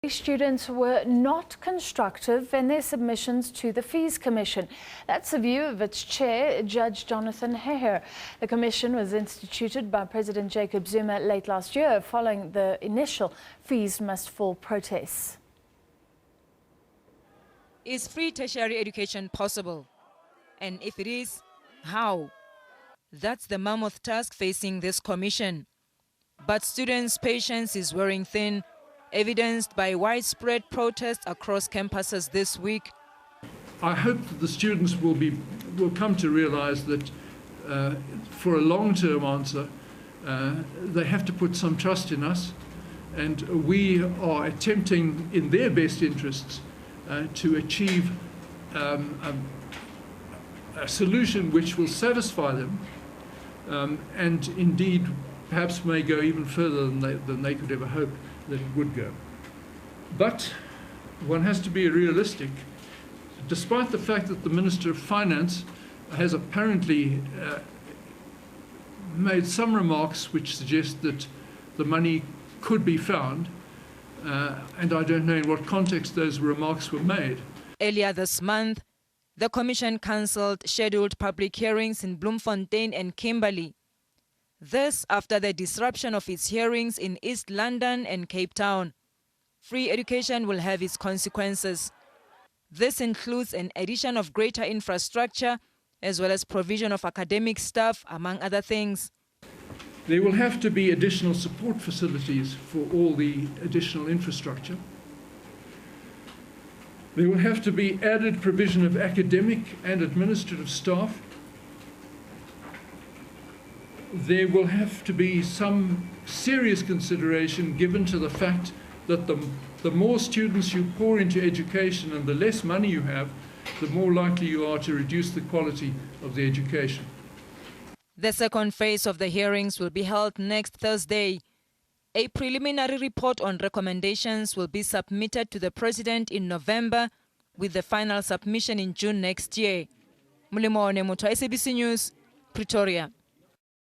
Students were not constructive in their submissions to the Fees Commission. That's the view of its chair, Judge Jonathan Heher. The commission was instituted by President Jacob Zuma late last year following the initial Fees Must Fall protests. Is free tertiary education possible? And if it is, how? That's the mammoth task facing this commission. But students' patience is wearing thin, evidenced by widespread protests across campuses this week. I hope that the students will come to realize that for a long-term answer, they have to put some trust in us, and we are attempting in their best interests to achieve a solution which will satisfy them and indeed perhaps may go even further than they could ever hope that it would go. But one has to be realistic. Despite the fact that the Minister of Finance has apparently made some remarks which suggest that the money could be found, and I don't know in what context those remarks were made. Earlier this month, the Commission cancelled scheduled public hearings in Bloemfontein and Kimberley. This after the disruption of its hearings in East London and Cape Town. Free education will have its consequences. This includes an addition of greater infrastructure as well as provision of academic staff, among other things. There will have to be additional support facilities for all the additional infrastructure. There will have to be added provision of academic and administrative staff. There will have to be some serious consideration given to the fact that the more students you pour into education and the less money you have, the more likely you are to reduce the quality of the education. The second phase of the hearings will be held next Thursday. A preliminary report on recommendations will be submitted to the President in November, with the final submission in June next year. Mulimone Muto, SABC News, Pretoria.